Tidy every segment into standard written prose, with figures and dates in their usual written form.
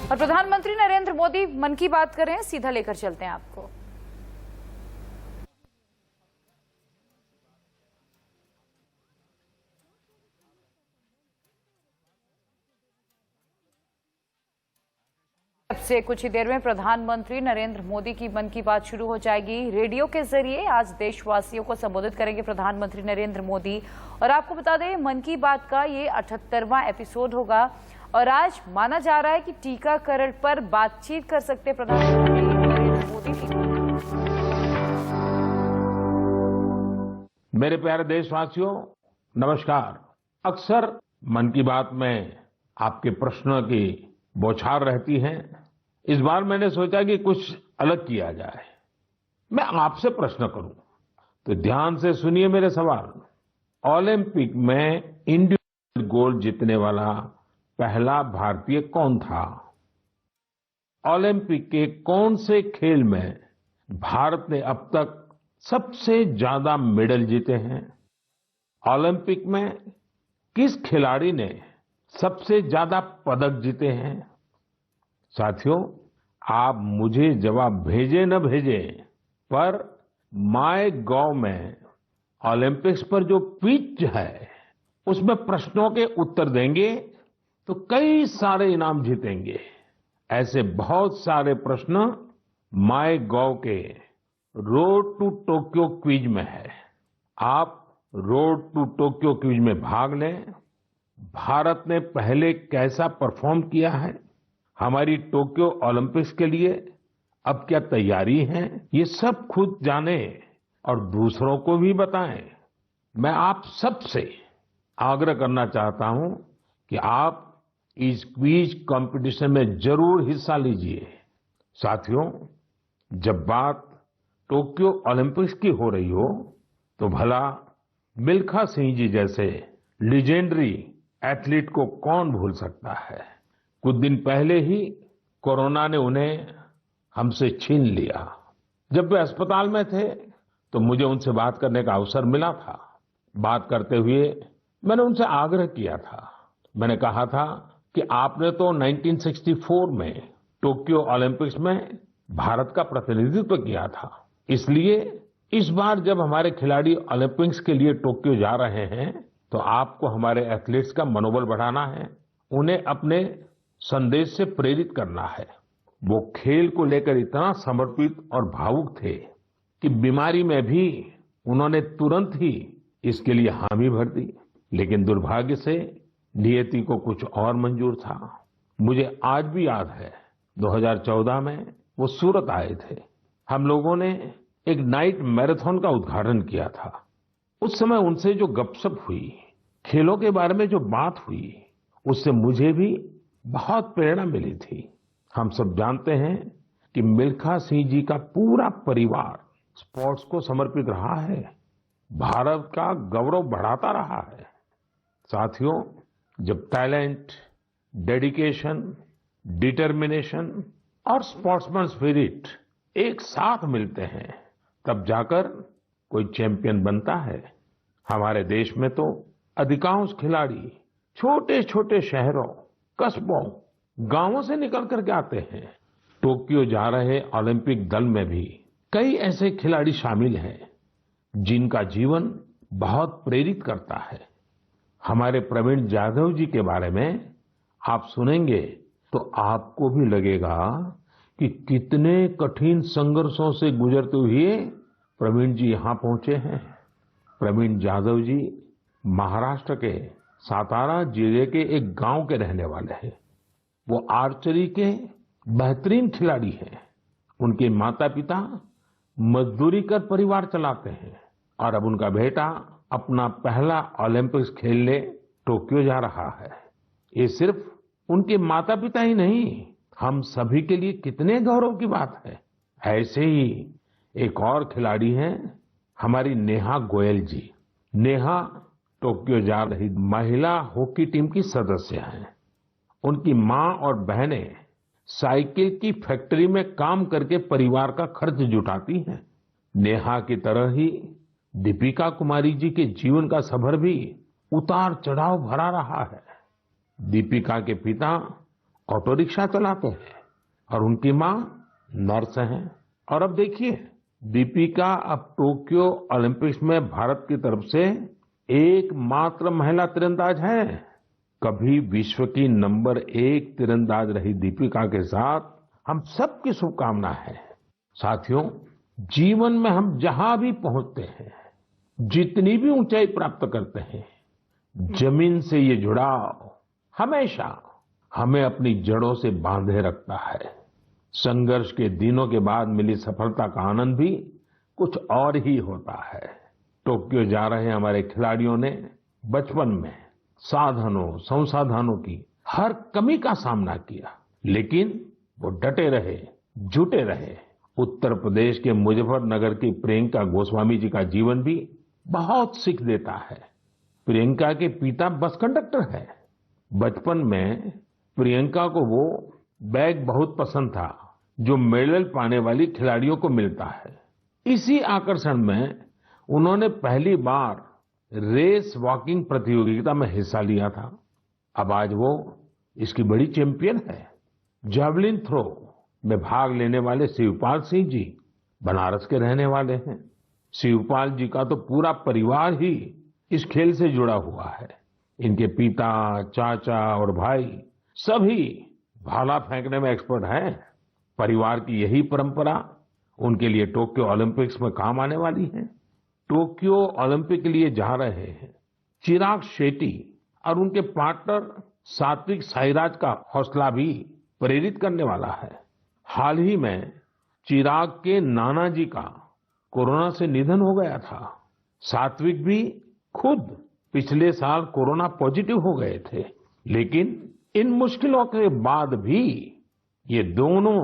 और प्रधानमंत्री नरेंद्र मोदी मन की बात कर रहे हैं, सीधा लेकर चलते हैं आपको। अब से कुछ ही देर में प्रधानमंत्री नरेंद्र मोदी की मन की बात शुरू हो जाएगी। रेडियो के जरिए आज देशवासियों को संबोधित करेंगे प्रधानमंत्री नरेंद्र मोदी। और आपको बता दें, मन की बात का ये 78वां एपिसोड होगा और आज माना जा रहा है कि टीकाकरण पर बातचीत कर सकते प्रधानमंत्री नरेंद्र मोदी भी। मेरे प्यारे देशवासियों, नमस्कार। अक्सर मन की बात में आपके प्रश्नों की बौछार रहती है। इस बार मैंने सोचा कि कुछ अलग किया जाए। मैं आपसे प्रश्न करूं तो ध्यान से सुनिए मेरे सवाल। ओलंपिक में इंडिविजुअल गोल्ड जीतने वाला पहला भारतीय कौन था? ओलंपिक के कौन से खेल में भारत ने अब तक सबसे ज्यादा मेडल जीते हैं? ओलंपिक में किस खिलाड़ी ने सबसे ज्यादा पदक जीते हैं? साथियों, आप मुझे जवाब भेजे न भेजे, पर माय गॉव में ओलंपिक्स पर जो क्विज है उसमें प्रश्नों के उत्तर देंगे तो कई सारे इनाम जीतेंगे। ऐसे बहुत सारे प्रश्न माय गॉव के रोड टू टोक्यो क्विज में है। आप रोड टू टोक्यो क्विज में भाग लें। भारत ने पहले कैसा परफॉर्म किया है, हमारी टोक्यो ओलंपिक्स के लिए अब क्या तैयारी है, ये सब खुद जाने और दूसरों को भी बताएं। मैं आप सबसे आग्रह करना चाहता हूं कि आप इस क्विज कंपटीशन में जरूर हिस्सा लीजिए। साथियों, जब बात टोक्यो ओलंपिक्स की हो रही हो तो भला मिल्खा सिंह जी जैसे लीजेंडरी एथलीट को कौन भूल सकता है। कुछ दिन पहले ही कोरोना ने उन्हें हमसे छीन लिया। जब वे अस्पताल में थे तो मुझे उनसे बात करने का अवसर मिला था। बात करते हुए मैंने उनसे आग्रह किया था। मैंने कहा था कि आपने तो 1964 में टोक्यो ओलंपिक्स में भारत का प्रतिनिधित्व किया था, इसलिए इस बार जब हमारे खिलाड़ी ओलंपिक्स के लिए टोक्यो जा रहे हैं तो आपको हमारे एथलीट्स का मनोबल बढ़ाना है, उन्हें अपने संदेश से प्रेरित करना है। वो खेल को लेकर इतना समर्पित और भावुक थे कि बीमारी में भी उन्होंने तुरंत ही इसके लिए हामी भर दी। लेकिन दुर्भाग्य से नियति को कुछ और मंजूर था। मुझे आज भी याद है, 2014 में वो सूरत आए थे। हम लोगों ने एक नाइट मैराथन का उद्घाटन किया था। उस समय उनसे जो गपशप हुई, खेलों के बारे में जो बात हुई, उससे मुझे भी बहुत प्रेरणा मिली थी। हम सब जानते हैं कि मिल्खा सिंह जी का पूरा परिवार स्पोर्ट्स को समर्पित रहा है, भारत का गौरव बढ़ाता रहा है। साथियों, जब टैलेंट, डेडिकेशन, डिटर्मिनेशन और स्पोर्ट्समैन स्पिरिट एक साथ मिलते हैं तब जाकर कोई चैंपियन बनता है। हमारे देश में तो अधिकांश खिलाड़ी छोटे छोटे शहरों, कस्बों, गांवों से निकल करके आते हैं। टोक्यो जा रहे ओलंपिक दल में भी कई ऐसे खिलाड़ी शामिल हैं जिनका जीवन बहुत प्रेरित करता है। हमारे प्रवीण जाधव जी के बारे में आप सुनेंगे तो आपको भी लगेगा कि कितने कठिन संघर्षों से गुजरते हुए प्रवीण जी यहाँ पहुंचे हैं। प्रवीण जाधव जी महाराष्ट्र के सातारा जिले के एक गांव के रहने वाले हैं। वो आर्चरी के बेहतरीन खिलाड़ी हैं। उनके माता पिता मजदूरी कर परिवार चलाते हैं और अब उनका बेटा अपना पहला ओलंपिक्स खेलने टोक्यो जा रहा है। ये सिर्फ उनके माता पिता ही नहीं, हम सभी के लिए कितने गौरव की बात है। ऐसे ही एक और खिलाड़ी हैं हमारी नेहा गोयल जी। नेहा टोक्यो जा रही महिला हॉकी टीम की सदस्य हैं। उनकी माँ और बहनें साइकिल की फैक्ट्री में काम करके परिवार का खर्च जुटाती हैं। नेहा की तरह ही दीपिका कुमारी जी के जीवन का सफर भी उतार चढ़ाव भरा रहा है। दीपिका के पिता ऑटो रिक्शा चलाते हैं और उनकी माँ नर्स हैं। और अब देखिए, दीपिका अब टोक्यो ओलंपिक्स में भारत की तरफ से एकमात्र महिला तीरंदाज है। कभी विश्व की नंबर 1 तीरंदाज रही दीपिका के साथ हम सबकी शुभकामना है। साथियों, जीवन में हम जहां भी पहुंचते हैं, जितनी भी ऊंचाई प्राप्त करते हैं, जमीन से ये जुड़ाव हमेशा हमें अपनी जड़ों से बांधे रखता है। संघर्ष के दिनों के बाद मिली सफलता का आनंद भी कुछ और ही होता है। टोक्यो जा रहे हमारे खिलाड़ियों ने बचपन में साधनों संसाधनों की हर कमी का सामना किया, लेकिन वो डटे रहे, जुटे रहे। उत्तर प्रदेश के मुजफ्फरनगर की प्रियंका गोस्वामी जी का जीवन भी बहुत सीख देता है। प्रियंका के पिता बस कंडक्टर है। बचपन में प्रियंका को वो बैग बहुत पसंद था जो मेडल पाने वाली खिलाड़ियों को मिलता है। इसी आकर्षण में उन्होंने पहली बार रेस वॉकिंग प्रतियोगिता में हिस्सा लिया था। अब आज वो इसकी बड़ी चैंपियन है। जैवलिन थ्रो में भाग लेने वाले शिवपाल सिंह जी बनारस के रहने वाले हैं। शिवपाल जी का तो पूरा परिवार ही इस खेल से जुड़ा हुआ है। इनके पिता, चाचा और भाई सभी भाला फेंकने में एक्सपर्ट हैं। परिवार की यही परंपरा उनके लिए टोक्यो ओलंपिक्स में काम आने वाली है। टोक्यो ओलंपिक के लिए जा रहे हैं चिराग शेट्टी और उनके पार्टनर सात्विक साईराज का हौसला भी प्रेरित करने वाला है। हाल ही में चिराग के नाना जी का कोरोना से निधन हो गया था। सात्विक भी खुद पिछले साल कोरोना पॉजिटिव हो गए थे, लेकिन इन मुश्किलों के बाद भी ये दोनों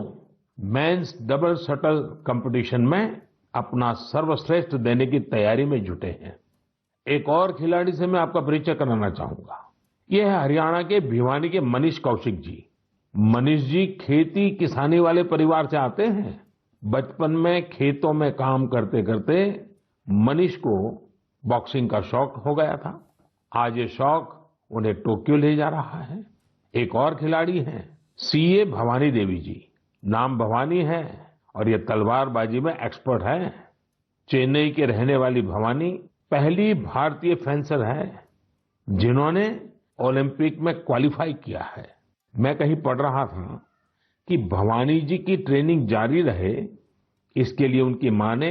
मेंस डबल शटल कंपटीशन में अपना सर्वश्रेष्ठ देने की तैयारी में जुटे हैं। एक और खिलाड़ी से मैं आपका परिचय कराना चाहूंगा। ये है हरियाणा के भिवानी के मनीष कौशिक जी। मनीष जी खेती किसानी वाले परिवार से आते हैं। बचपन में खेतों में काम करते करते मनीष को बॉक्सिंग का शौक हो गया था। आज ये शौक उन्हें टोक्यो ले जा रहा है। एक और खिलाड़ी हैं सीए भवानी देवी जी। नाम भवानी है और ये तलवारबाजी में एक्सपर्ट है। चेन्नई के रहने वाली भवानी पहली भारतीय फेंसर है जिन्होंने ओलंपिक में क्वालिफाई किया है। मैं कहीं पढ़ रहा था कि भवानी जी की ट्रेनिंग जारी रहे, इसके लिए उनकी मां ने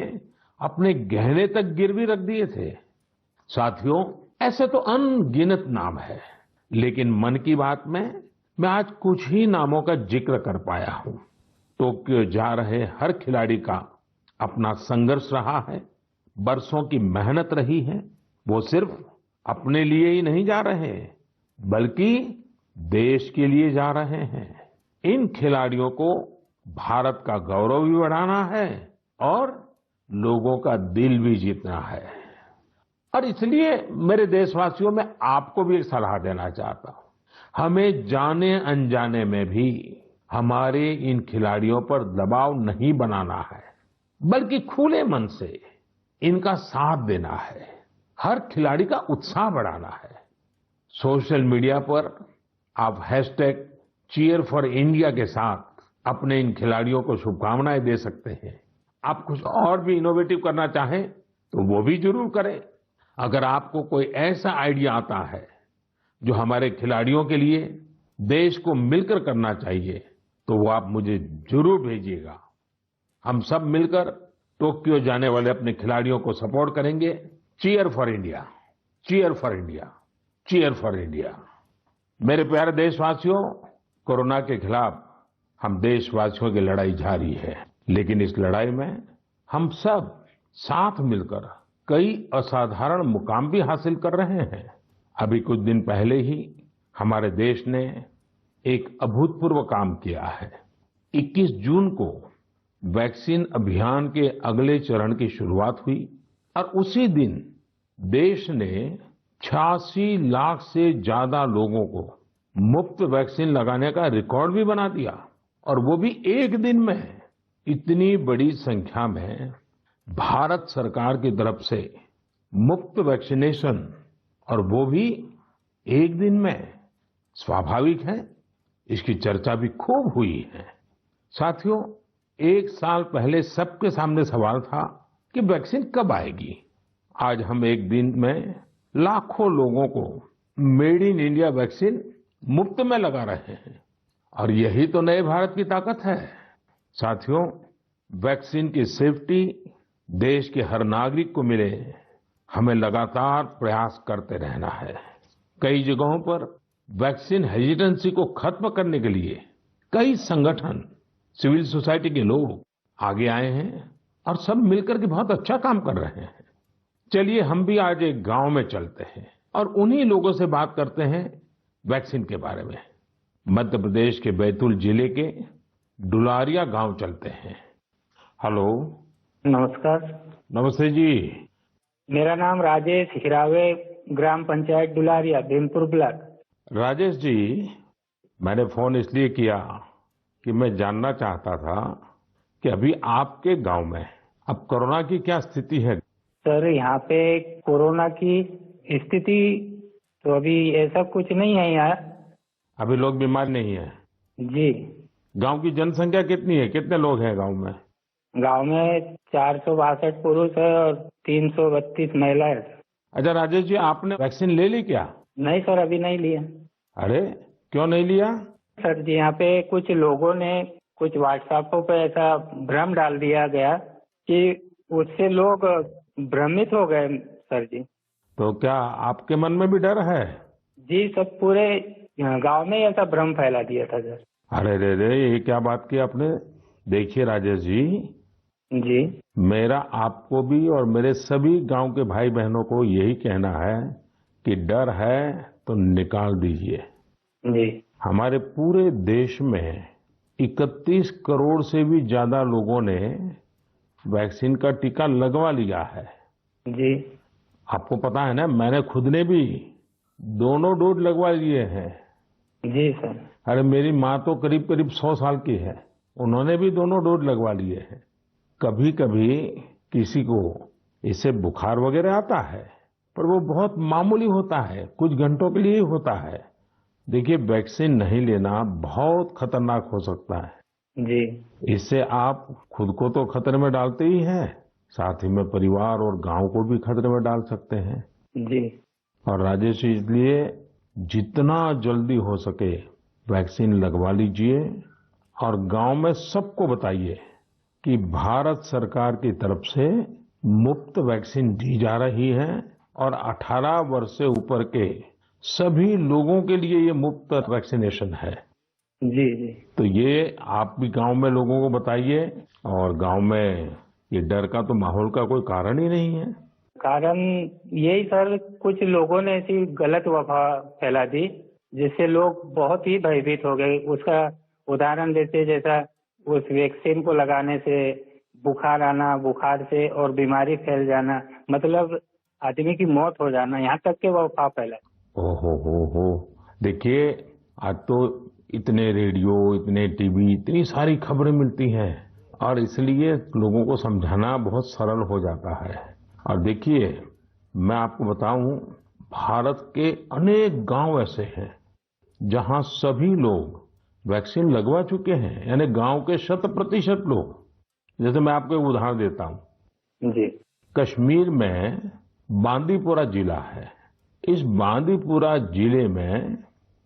अपने गहने तक गिरवी रख दिए थे। साथियों, ऐसे तो अनगिनत नाम है, लेकिन मन की बात में मैं आज कुछ ही नामों का जिक्र कर पाया हूं। टोक्यो जा रहे हर खिलाड़ी का अपना संघर्ष रहा है, बरसों की मेहनत रही है। वो सिर्फ अपने लिए ही नहीं जा रहे, बल्कि देश के लिए जा रहे हैं। इन खिलाड़ियों को भारत का गौरव भी बढ़ाना है और लोगों का दिल भी जीतना है। और इसलिए मेरे देशवासियों, में आपको भी एक सलाह देना चाहता हूं। हमें जाने अनजाने में भी हमारे इन खिलाड़ियों पर दबाव नहीं बनाना है, बल्कि खुले मन से इनका साथ देना है। हर खिलाड़ी का उत्साह बढ़ाना है। सोशल मीडिया पर आप #cheer4India के साथ अपने इन खिलाड़ियों को शुभकामनाएं दे सकते हैं। आप कुछ और भी इनोवेटिव करना चाहें तो वो भी जरूर करें। अगर आपको कोई ऐसा आइडिया आता है जो हमारे खिलाड़ियों के लिए देश को मिलकर करना चाहिए, तो वो आप मुझे जरूर भेजिएगा। हम सब मिलकर टोक्यो जाने वाले अपने खिलाड़ियों को सपोर्ट करेंगे। Cheer for India, cheer for India, cheer for India. मेरे प्यारे देशवासियों, कोरोना के खिलाफ हम देशवासियों की लड़ाई जारी है, लेकिन इस लड़ाई में हम सब साथ मिलकर कई असाधारण मुकाम भी हासिल कर रहे हैं। अभी कुछ दिन पहले ही हमारे देश ने एक अभूतपूर्व काम किया है। 21 जून को वैक्सीन अभियान के अगले चरण की शुरुआत हुई और उसी दिन देश ने 86 लाख से ज्यादा लोगों को मुफ्त वैक्सीन लगाने का रिकॉर्ड भी बना दिया। और वो भी एक दिन में। इतनी बड़ी संख्या में भारत सरकार की तरफ से मुफ्त वैक्सीनेशन, और वो भी एक दिन में। स्वाभाविक है इसकी चर्चा भी खूब हुई है। साथियों, एक साल पहले सबके सामने सवाल था कि वैक्सीन कब आएगी। आज हम एक दिन में लाखों लोगों को मेड इन इंडिया वैक्सीन मुफ्त में लगा रहे हैं और यही तो नए भारत की ताकत है। साथियों, वैक्सीन की सेफ्टी देश के हर नागरिक को मिले, हमें लगातार प्रयास करते रहना है। कई जगहों पर वैक्सीन हेजिटेंसी को खत्म करने के लिए कई संगठन, सिविल सोसाइटी के लोग आगे आए हैं और सब मिलकर के बहुत अच्छा काम कर रहे हैं। चलिए हम भी आज एक गांव में चलते हैं और उन्हीं लोगों से बात करते हैं वैक्सीन के बारे में। मध्य प्रदेश के बैतूल जिले के डुलारिया गांव चलते हैं। हेलो। नमस्कार। नमस्ते जी। मेरा नाम राजेश हिरावे, ग्राम पंचायत डुलारिया, भीमपुर ब्लॉक। राजेश जी, मैंने फोन इसलिए किया कि मैं जानना चाहता था कि अभी आपके गांव में अब कोरोना की क्या स्थिति है। सर, यहाँ पे कोरोना की स्थिति तो अभी ऐसा कुछ नहीं है यहाँ। अभी लोग बीमार नहीं है। जी। गांव की जनसंख्या कितनी है, कितने लोग हैं गांव में? गांव में 462 पुरुष है और 332 महिलाएं। अच्छा राजेश जी, आपने वैक्सीन ले ली क्या? नहीं सर, अभी नहीं लिया। अरे क्यों नहीं लिया? सर जी, यहाँ पे कुछ लोगों ने कुछ व्हाट्सएप पे ऐसा भ्रम डाल दिया गया कि उससे लोग भ्रमित हो गए सर जी। तो क्या आपके मन में भी डर है? जी, सब पूरे गांव में ऐसा भ्रम फैला दिया था सर। अरे रे रे, ये क्या बात की आपने। देखिए राजेश जी, मेरा आपको भी और मेरे सभी गांव के भाई बहनों को यही कहना है कि डर है तो निकाल दीजिए। जी, हमारे पूरे देश में 31 करोड़ से भी ज्यादा लोगों ने वैक्सीन का टीका लगवा लिया है। जी, आपको पता है ना, मैंने खुद ने भी दोनों डोज लगवा लिए हैं। जी सर। अरे मेरी माँ तो करीब करीब 100 साल की है, उन्होंने भी दोनों डोज लगवा लिए हैं। कभी कभी किसी को इससे बुखार वगैरह आता है, पर वो बहुत मामूली होता है, कुछ घंटों के लिए ही होता है। देखिए, वैक्सीन नहीं लेना बहुत खतरनाक हो सकता है। जी, इससे आप खुद को तो खतरे में डालते ही हैं, साथ ही में परिवार और गांव को भी खतरे में डाल सकते हैं। जी, और राजेश, इसलिए जितना जल्दी हो सके वैक्सीन लगवा लीजिए और गांव में सबको बताइए कि भारत सरकार की तरफ से मुफ्त वैक्सीन दी जा रही है और 18 वर्ष से ऊपर के सभी लोगों के लिए ये मुफ्त वैक्सीनेशन है। जी, जी, तो ये आप भी गांव में लोगों को बताइए और गांव में ये डर का तो माहौल का कोई कारण ही नहीं है। कारण यही सर, कुछ लोगों ने ऐसी गलत अफवाह फैला दी जिससे लोग बहुत ही भयभीत हो गए। उसका उदाहरण देते, जैसा उस वैक्सीन को लगाने से बुखार आना, बुखार से और बीमारी फैल जाना, मतलब आदमी की मौत हो जाना, यहाँ तक के वो अफवाह फैला। हो। देखिए, आज तो इतने रेडियो, इतने टीवी, इतनी सारी खबरें मिलती हैं और इसलिए लोगों को समझाना बहुत सरल हो जाता है। और देखिए, मैं आपको बताऊं, भारत के अनेक गांव ऐसे हैं जहां सभी लोग वैक्सीन लगवा चुके हैं, यानी गांव के 100% लोग। जैसे मैं आपको एक उदाहरण देता हूं। जी, कश्मीर में बांदीपुरा जिला है। इस बांदीपुरा जिले में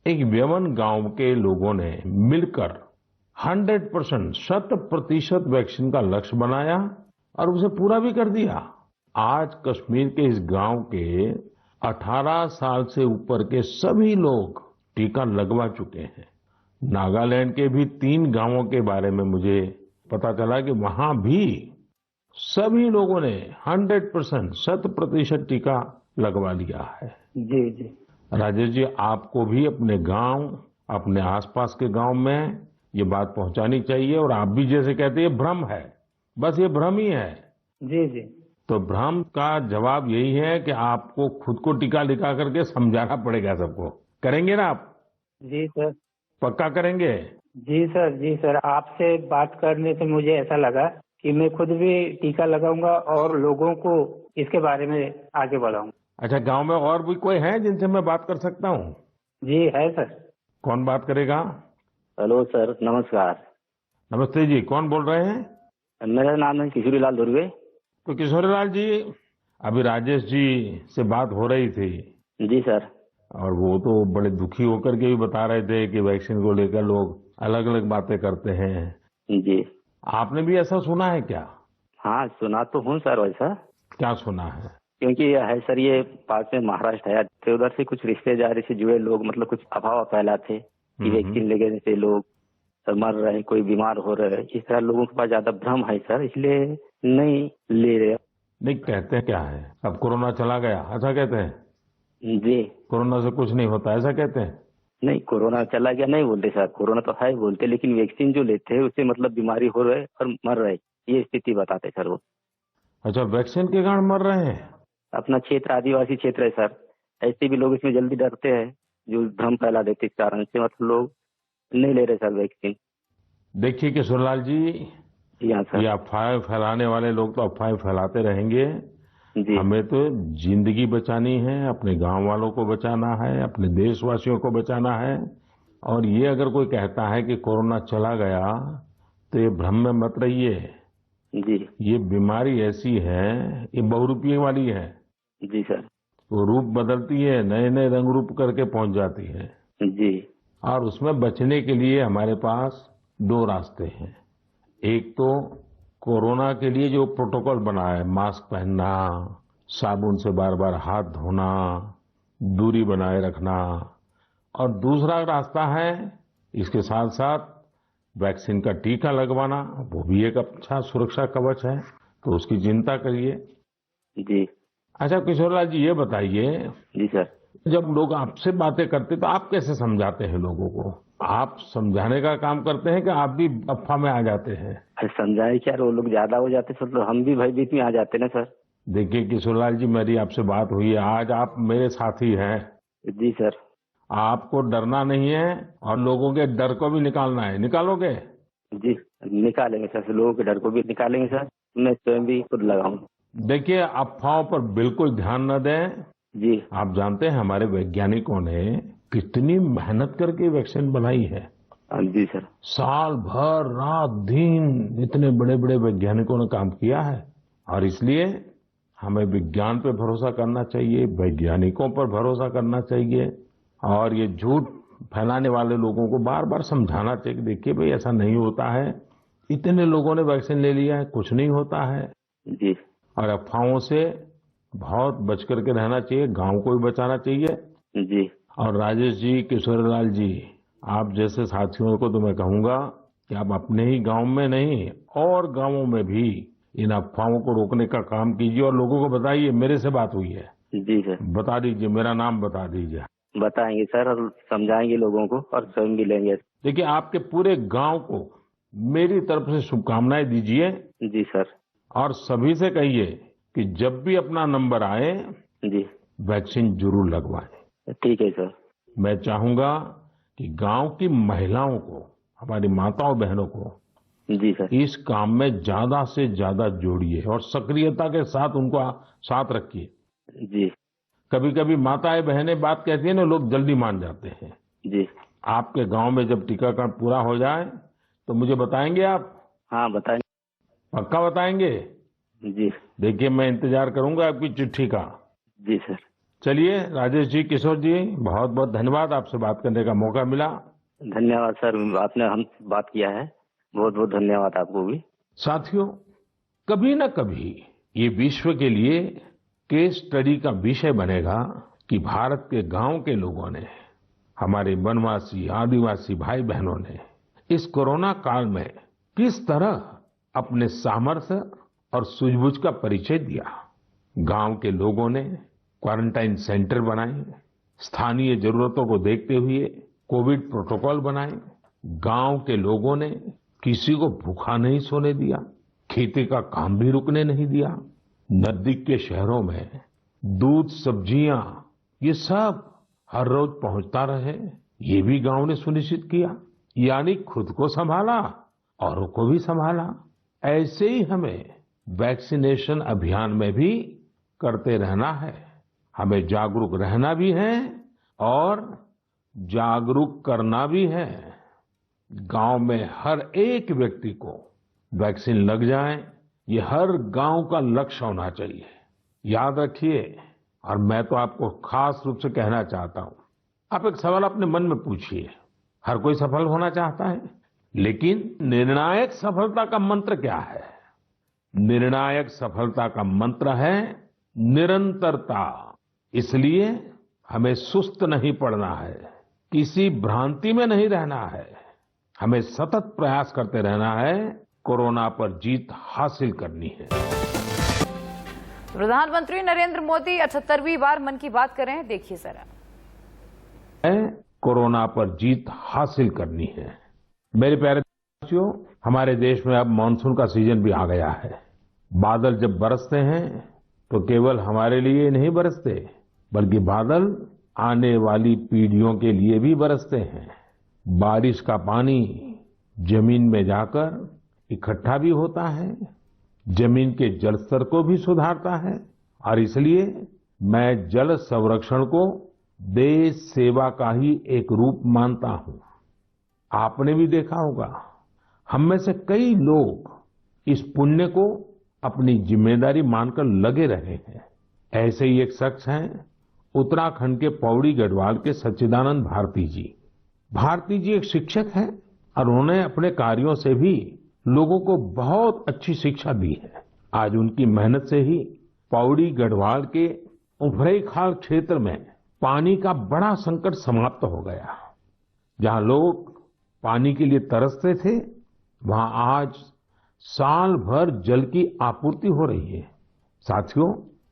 एक व्यवन गांव के लोगों ने मिलकर 100% वैक्सीन का लक्ष्य बनाया और उसे पूरा भी कर दिया। आज कश्मीर के इस गांव के 18 साल से ऊपर के सभी लोग टीका लगवा चुके हैं। नागालैंड के भी 3 गांवों के बारे में मुझे पता चला कि वहां भी सभी लोगों ने 100% टीका लगवा लिया है। जी, जी, राजेश जी, आपको भी अपने गांव, अपने आसपास के गांव में ये बात पहुंचानी चाहिए। और आप भी जैसे कहते हैं, ये भ्रम है, बस ये भ्रम ही है। जी, जी, तो भ्रम का जवाब यही है कि आपको खुद को टीका लगा करके समझाना पड़ेगा सबको। करेंगे ना आप? जी सर। पक्का करेंगे? जी सर, जी सर। आपसे बात करने से मुझे ऐसा लगा कि मैं खुद भी टीका लगाऊंगा और लोगों को इसके बारे में आगे बढ़ाऊंगा। अच्छा, गांव में और भी कोई है जिनसे मैं बात कर सकता हूँ? जी है सर। कौन बात करेगा? हेलो सर, नमस्कार। नमस्ते जी, कौन बोल रहे हैं? मेरा नाम है किशोरीलाल धुर्वे। तो किशोरीलाल जी, अभी राजेश जी से बात हो रही थी जी सर। और वो तो बड़े दुखी होकर के भी बता रहे थे कि वैक्सीन को लेकर लोग अलग अलग बातें करते हैं। जी। आपने भी ऐसा सुना है क्या? हाँ, सुना तो हूँ सर वैसा। क्या सुना है? क्योंकि है सर, ये पास में महाराष्ट्र है, तो उधर से कुछ रिश्तेदारी से जुड़े लोग मतलब कुछ अफवाह फैलाते कि वैक्सीन लेने से लोग मर रहे हैं, कोई बीमार हो रहे हैं। इस तरह लोगों के पास ज्यादा भ्रम है सर, इसलिए नहीं ले रहे। नहीं, कहते क्या है, अब कोरोना चला गया ऐसा कहते हैं? जी। कोरोना से कुछ नहीं होता ऐसा कहते हैं? नहीं, कोरोना चला गया नहीं बोलते सर, कोरोना तो है बोलते, लेकिन वैक्सीन जो लेते हैं उससे मतलब बीमारी हो रहे और मर रहे, ये स्थिति बताते सर वो। अच्छा, वैक्सीन के कारण मर रहे हैं? अपना क्षेत्र आदिवासी क्षेत्र है सर, ऐसे भी लोग इसमें जल्दी डरते हैं, जो भ्रम फैला देते, इस कारण से मतलब लोग नहीं ले रहे सर वैक्सीन। देखिए किशोरलाल जी, जी हाँ सर। ये अफवाहें फैलाने वाले लोग तो अफवाहें फैलाते रहेंगे। जी। हमें तो जिंदगी बचानी है, अपने गांव वालों को बचाना है, अपने देशवासियों को बचाना है। और ये अगर कोई कहता है कि कोरोना चला गया तो ये भ्रम में मत रहिए। जी। ये बीमारी ऐसी है, ये बहुरूपी वाली है। जी सर। वो रूप बदलती है, नए नए रंग रूप करके पहुंच जाती है। जी। और उसमें बचने के लिए हमारे पास दो रास्ते हैं। एक तो कोरोना के लिए जो प्रोटोकॉल बना है, मास्क पहनना, साबुन से बार बार हाथ धोना, दूरी बनाए रखना। और दूसरा रास्ता है इसके साथ साथ वैक्सीन का टीका लगवाना, वो भी एक अच्छा सुरक्षा कवच है, तो उसकी चिंता करिए। जी। अच्छा किशोरलाल जी, ये बताइए, जी सर। जब लोग आपसे बातें करते तो आप कैसे समझाते हैं लोगों को? आप समझाने का काम करते हैं कि आप भी अफवाह में आ जाते हैं? अरे समझाए क्या, वो लोग ज्यादा हो जाते सर, तो हम भी भयभीत में आ जाते ना सर। देखिए किशोरलाल जी, मेरी आपसे बात हुई है, आज आप मेरे साथी हैं। जी सर। आपको डरना नहीं है और लोगों के डर को भी निकालना है। निकालोगे? जी, निकालेंगे सर, लोगों के डर को भी निकालेंगे सर, मैं स्वयं भी खुद लगाऊं। देखिए, अफवाहों पर बिल्कुल ध्यान न दें। जी। आप जानते हैं हमारे वैज्ञानिकों ने कितनी मेहनत करके वैक्सीन बनाई है। जी सर। साल भर रात दिन इतने बड़े बड़े वैज्ञानिकों ने काम किया है। और इसलिए हमें विज्ञान पे भरोसा करना चाहिए, वैज्ञानिकों पर भरोसा करना चाहिए। और ये झूठ फैलाने वाले लोगों को बार बार समझाना चाहिए कि देखिए भाई, ऐसा नहीं होता है, इतने लोगों ने वैक्सीन ले लिया है, कुछ नहीं होता है। जी। और अफवाहों से बहुत बच करके रहना चाहिए, गांव को भी बचाना चाहिए। जी। और राजेश जी, किशोरलाल जी, आप जैसे साथियों को तो मैं कहूंगा कि आप अपने ही गांव में नहीं और गांवों में भी इन अफवाहों को रोकने का काम कीजिए और लोगों को बताइए मेरे से बात हुई है। जी सर। बता दीजिए, मेरा नाम बता दीजिए। बताएंगे सर, और समझाएंगे लोगों को, और स्वयं भी लेंगे। देखिए, आपके पूरे गांव को मेरी तरफ से शुभकामनाएं दीजिए। जी सर। और सभी से कहिए कि जब भी अपना नंबर आए, जी। वैक्सीन जरूर लगवाएं। ठीक है सर। मैं चाहूंगा कि गांव की महिलाओं को, हमारी माताओं बहनों को जी सर। इस काम में ज्यादा से ज्यादा जोड़िए और सक्रियता के साथ उनको साथ रखिए। जी। कभी कभी माताएं बहनें बात कहती है ना, लोग जल्दी मान जाते हैं। जी। आपके गांव में जब टीकाकरण पूरा हो जाए तो मुझे बताएंगे आप? हाँ बताएंगे। पक्का बताएंगे? जी। देखिए, मैं इंतजार करूंगा आपकी चिट्ठी का। जी सर। चलिए राजेश जी, किशोर जी, बहुत बहुत धन्यवाद, आपसे बात करने का मौका मिला। धन्यवाद सर, आपने हमसे बात किया है, बहुत बहुत धन्यवाद आपको भी। साथियों, कभी न कभी ये विश्व के लिए केस स्टडी का विषय बनेगा कि भारत के गांव के लोगों ने, हमारे वनवासी आदिवासी भाई बहनों ने इस कोरोना काल में किस तरह अपने सामर्थ्य और सूझबूझ का परिचय दिया। गांव के लोगों ने क्वारंटाइन सेंटर बनाए, स्थानीय जरूरतों को देखते हुए कोविड प्रोटोकॉल बनाए। गांव के लोगों ने किसी को भूखा नहीं सोने दिया, खेती का काम भी रुकने नहीं दिया। नजदीक के शहरों में दूध, सब्जियां, ये सब हर रोज पहुंचता रहे, ये भी गांव ने सुनिश्चित किया। यानी खुद को संभाला, औरों को भी संभाला। ऐसे ही हमें वैक्सीनेशन अभियान में भी करते रहना है। हमें जागरूक रहना भी है और जागरूक करना भी है। गांव में हर एक व्यक्ति को वैक्सीन लग जाए, ये हर गांव का लक्ष्य होना चाहिए। याद रखिए, और मैं तो आपको खास रूप से कहना चाहता हूं, आप एक सवाल अपने मन में पूछिए। हर कोई सफल होना चाहता है, लेकिन निर्णायक सफलता का मंत्र क्या है? निर्णायक सफलता का मंत्र है निरंतरता। इसलिए हमें सुस्त नहीं पड़ना है, किसी भ्रांति में नहीं रहना है। हमें सतत प्रयास करते रहना है, कोरोना पर जीत हासिल करनी है। प्रधानमंत्री नरेंद्र मोदी 78वीं बार मन की बात कर रहे हैं, देखिए जरा। कोरोना पर जीत हासिल करनी है। मेरे प्यारे देशवासियों, हमारे देश में अब मानसून का सीजन भी आ गया है। बादल जब बरसते हैं तो केवल हमारे लिए नहीं बरसते, बल्कि बादल आने वाली पीढ़ियों के लिए भी बरसते हैं। बारिश का पानी जमीन में जाकर इकट्ठा भी होता है, जमीन के जल स्तर को भी सुधारता है, और इसलिए मैं जल संरक्षण को देश सेवा का ही एक रूप मानता हूं। आपने भी देखा होगा, हम में से कई लोग इस पुण्य को अपनी जिम्मेदारी मानकर लगे रहे हैं। ऐसे ही एक शख्स हैं उत्तराखंड के पौड़ी गढ़वाल के सच्चिदानंद भारती जी। भारती जी एक शिक्षक हैं और उन्होंने अपने कार्यों से भी लोगों को बहुत अच्छी शिक्षा दी है। आज उनकी मेहनत से ही पौड़ी गढ़वाल के उफरैंखाल क्षेत्र में पानी का बड़ा संकट समाप्त हो गया। जहां लोग पानी के लिए तरसते थे, वहां आज साल भर जल की आपूर्ति हो रही है। साथियों,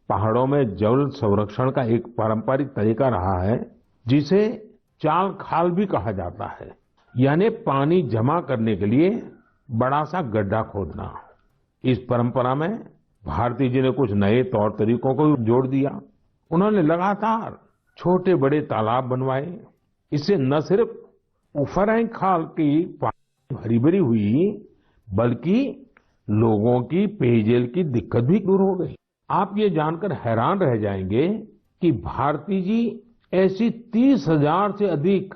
पहाड़ों में जल संरक्षण का एक पारंपरिक तरीका रहा है, जिसे चाल खाल भी कहा जाता है, यानी पानी जमा करने के लिए बड़ा सा गड्ढा खोदना। इस परंपरा में भारती जी ने कुछ नए तौर तरीकों को जोड़ दिया। उन्होंने लगातार छोटे बड़े तालाब बनवाए। इससे न सिर्फ उफरैंखाल की पानी हरी भरी हुई, बल्कि लोगों की पेयजल की दिक्कत भी दूर हो गई। आप ये जानकर हैरान रह जाएंगे कि भारती जी ऐसी 30,000 से अधिक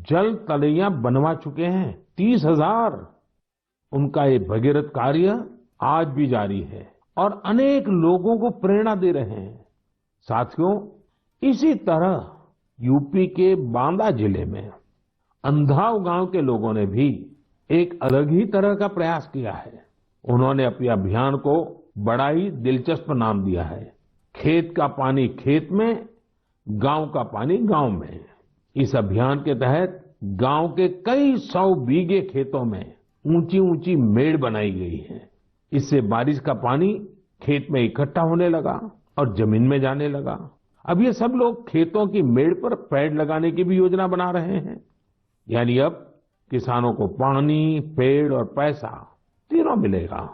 जल तलैया बनवा चुके हैं। 30,000। उनका ये भगीरथ कार्य आज भी जारी है और अनेक लोगों को प्रेरणा दे रहे हैं। साथियों, इसी तरह यूपी के बांदा जिले में अंधाव गांव के लोगों ने भी एक अलग ही तरह का प्रयास किया है। उन्होंने अपने अभियान को बड़ा ही दिलचस्प नाम दिया है, खेत का पानी खेत में, गांव का पानी गांव में। इस अभियान के तहत गांव के कई 100 बीघे खेतों में ऊंची ऊंची मेड़ बनाई गई है। इससे बारिश का पानी खेत में इकट्ठा होने लगा और जमीन में जाने लगा। अब ये सब लोग खेतों की मेड़ पर पेड़ लगाने की भी योजना बना रहे हैं। यानी अब किसानों को पानी, पेड़ और पैसा तीनों मिलेगा।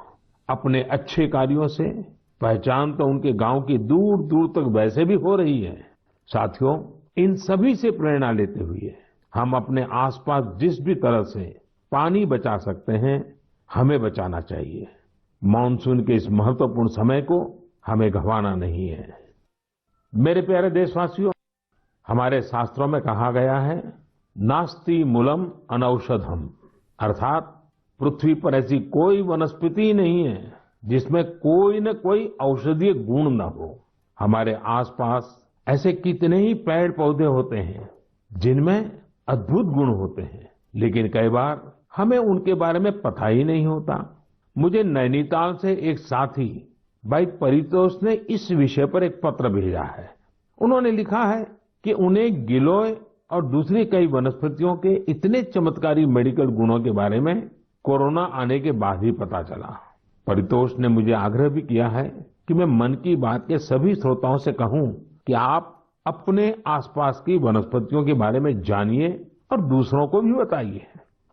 अपने अच्छे कार्यों से पहचान तो उनके गांव की दूर दूर तक वैसे भी हो रही है। साथियों, इन सभी से प्रेरणा लेते हुए हम अपने आसपास जिस भी तरह से पानी बचा सकते हैं, हमें बचाना चाहिए। मानसून के इस महत्वपूर्ण समय को हमें गंवाना नहीं है। मेरे प्यारे देशवासियों, हमारे शास्त्रों में कहा गया है, नास्ति मूलम अनौषधम, अर्थात पृथ्वी पर ऐसी कोई वनस्पति नहीं है जिसमें कोई न कोई औषधीय गुण न हो। हमारे आसपास ऐसे कितने ही पेड़ पौधे होते हैं जिनमें अद्भुत गुण होते हैं, लेकिन कई बार हमें उनके बारे में पता ही नहीं होता। मुझे नैनीताल से एक साथी भाई परितोष ने इस विषय पर एक पत्र भेजा है। उन्होंने लिखा है कि उन्हें गिलोय और दूसरी कई वनस्पतियों के इतने चमत्कारी मेडिकल गुणों के बारे में कोरोना आने के बाद ही पता चला। परितोष ने मुझे आग्रह भी किया है कि मैं मन की बात के सभी श्रोताओं से कहूं कि आप अपने आसपास की वनस्पतियों के बारे में जानिए और दूसरों को भी बताइए।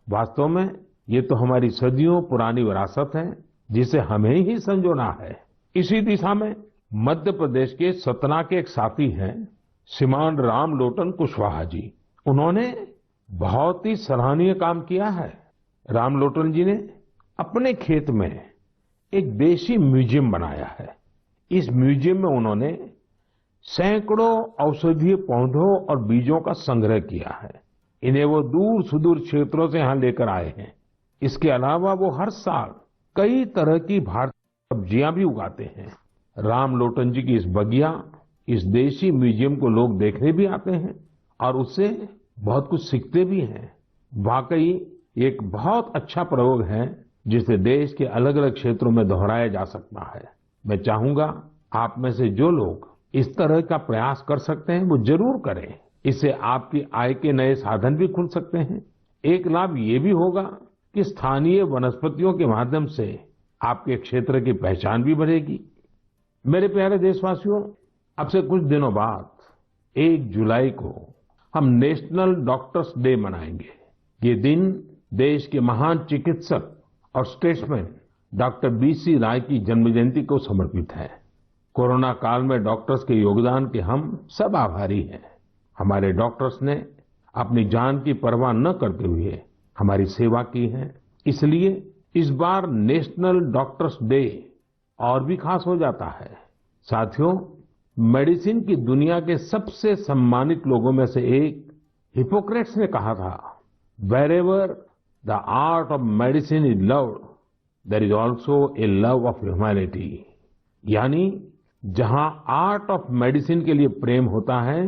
वास्तव में ये तो हमारी सदियों पुरानी विरासत है, जिसे हमें ही संजोना है। इसी दिशा में मध्य प्रदेश के सतना के एक साथी हैं, श्रीमान रामलोटन कुशवाहा जी। उन्होंने बहुत ही सराहनीय काम किया है। रामलोटन जी ने अपने खेत में एक देशी म्यूजियम बनाया है। इस म्यूजियम में उन्होंने सैकड़ों औषधीय पौधों और बीजों का संग्रह किया है। इन्हें वो दूर सुदूर क्षेत्रों से यहाँ लेकर आए हैं। इसके अलावा वो हर साल कई तरह की भारतीय सब्जियां भी उगाते हैं। रामलोटन जी की इस बगिया, इस देशी म्यूजियम को लोग देखने भी आते हैं और उससे बहुत कुछ सीखते भी हैं। वाकई एक बहुत अच्छा प्रयोग है जिसे देश के अलग अलग क्षेत्रों में दोहराया जा सकता है। मैं चाहूंगा आप में से जो लोग इस तरह का प्रयास कर सकते हैं वो जरूर करें। इससे आपकी आय के नए साधन भी खुल सकते हैं। एक लाभ ये भी होगा कि स्थानीय वनस्पतियों के माध्यम से आपके क्षेत्र की पहचान भी बढ़ेगी। मेरे प्यारे देशवासियों, अब से कुछ दिनों बाद 1 जुलाई को हम नेशनल डॉक्टर्स डे मनाएंगे। ये दिन देश के महान चिकित्सक और स्टेट्समैन डॉक्टर बीसी राय की जन्म जयंती को समर्पित है। कोरोना काल में डॉक्टर्स के योगदान के हम सब आभारी हैं। हमारे डॉक्टर्स ने अपनी जान की परवाह न करते हुए हमारी सेवा की है। इसलिए इस बार नेशनल डॉक्टर्स डे और भी खास हो जाता है। साथियों, मेडिसिन की दुनिया के सबसे सम्मानित लोगों में से एक हिपोक्रेट्स ने कहा था, wherever the art of medicine is loved, there is also a love of humanity. यानी जहां आर्ट ऑफ मेडिसिन के लिए प्रेम होता है,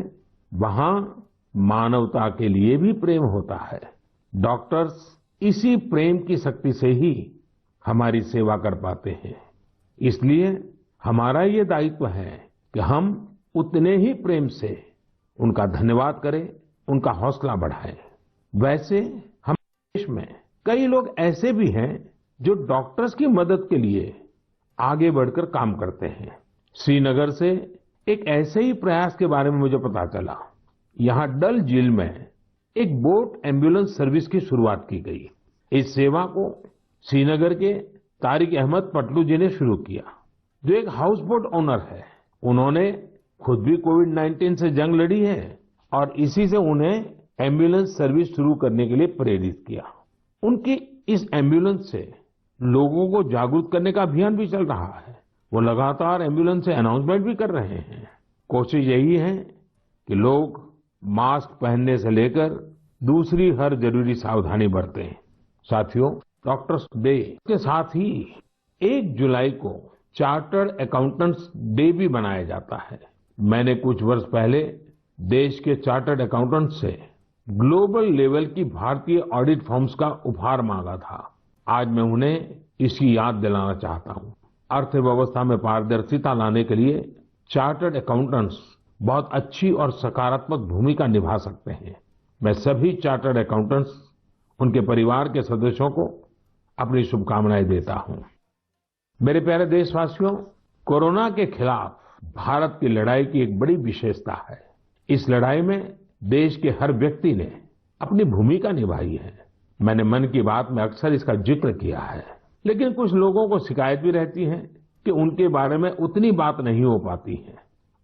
वहां मानवता के लिए भी प्रेम होता है। डॉक्टर्स इसी प्रेम की शक्ति से ही हमारी सेवा कर पाते हैं। इसलिए हमारा ये दायित्व है कि हम उतने ही प्रेम से उनका धन्यवाद करें, उनका हौसला बढ़ाएं। वैसे हम देश में कई लोग ऐसे भी हैं जो डॉक्टर्स की मदद के लिए आगे बढ़कर काम करते हैं। श्रीनगर से एक ऐसे ही प्रयास के बारे में मुझे पता चला। यहाँ डल झील में एक बोट एम्बुलेंस सर्विस की शुरुआत की गई। इस सेवा को श्रीनगर के तारिक अहमद पटलू जी ने शुरू किया, जो एक हाउस बोट ओनर है। उन्होंने खुद भी कोविड-19 से जंग लड़ी है और इसी से उन्हें एम्बुलेंस सर्विस शुरू करने के लिए प्रेरित किया। उनकी इस एम्बुलेंस से लोगों को जागरूक करने का अभियान भी चल रहा है। वो लगातार एम्बुलेंस से अनाउंसमेंट भी कर रहे हैं। कोशिश यही है कि लोग मास्क पहनने से लेकर दूसरी हर जरूरी सावधानी बरतें। साथियों, डॉक्टर्स डे के साथ ही 1 जुलाई को चार्टर्ड अकाउंटेंट्स डे भी मनाया जाता है। मैंने कुछ वर्ष पहले देश के चार्टर्ड अकाउंटेंट्स से ग्लोबल लेवल की भारतीय ऑडिट फर्म्स का उपहार मांगा था। आज मैं उन्हें इसकी याद दिलाना चाहता हूँ। अर्थव्यवस्था में पारदर्शिता लाने के लिए चार्टर्ड अकाउंटेंट्स बहुत अच्छी और सकारात्मक भूमिका निभा सकते हैं। मैं सभी चार्टर्ड अकाउंटेंट्स, उनके परिवार के सदस्यों को अपनी शुभकामनाएं देता हूं। मेरे प्यारे देशवासियों, कोरोना के खिलाफ भारत की लड़ाई की एक बड़ी विशेषता है। इस लड़ाई में देश के हर व्यक्ति ने अपनी भूमिका निभाई है। मैंने मन की बात में अक्सर इसका जिक्र किया है, लेकिन कुछ लोगों को शिकायत भी रहती है कि उनके बारे में उतनी बात नहीं हो पाती है।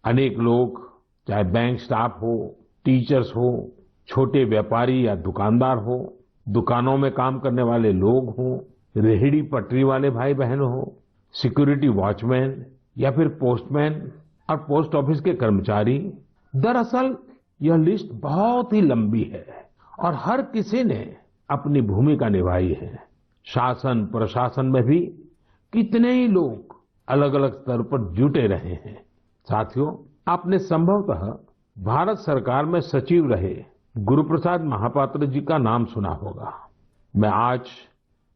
अनेक लोग, चाहे बैंक स्टाफ हो, टीचर्स हो, छोटे व्यापारी या दुकानदार हो, दुकानों में काम करने वाले लोग हो, रेहड़ी पटरी वाले भाई बहन हो, सिक्योरिटी वॉचमैन या फिर पोस्टमैन और पोस्ट ऑफिस के कर्मचारी, दरअसल यह लिस्ट बहुत ही लंबी है और हर किसी ने अपनी भूमिका निभाई है। शासन प्रशासन में भी कितने ही लोग अलग अलग स्तर पर जुटे रहे हैं। साथियों, आपने संभवतः भारत सरकार में सचिव रहे गुरुप्रसाद महापात्र जी का नाम सुना होगा। मैं आज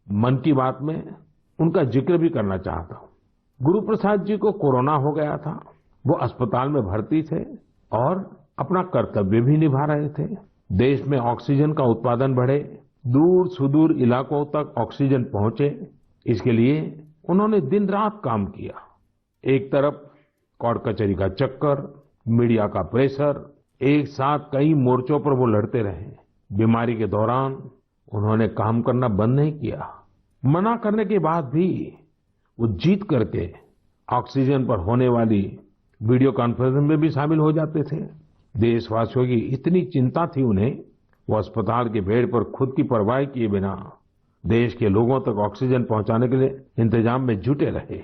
मन की बात में उनका जिक्र भी करना चाहता हूँ। गुरुप्रसाद जी को कोरोना हो गया था। वो अस्पताल में भर्ती थे और अपना कर्तव्य भी निभा रहे थे। देश में ऑक्सीजन का उत्पादन बढ़े, दूर सुदूर इलाकों तक ऑक्सीजन पहुंचे, इसके लिए उन्होंने दिन रात काम किया। एक तरफ कोर्ट कचहरी का चक्कर, मीडिया का प्रेशर, एक साथ कई मोर्चों पर वो लड़ते रहे। बीमारी के दौरान उन्होंने काम करना बंद नहीं किया। मना करने के बाद भी वो जीत करके ऑक्सीजन पर होने वाली वीडियो कॉन्फ्रेंस में भी शामिल हो जाते थे। देशवासियों की इतनी चिंता थी उन्हें, वो अस्पताल के बेड पर खुद की परवाह किए बिना देश के लोगों तक ऑक्सीजन पहुंचाने के लिए इंतजाम में जुटे रहे।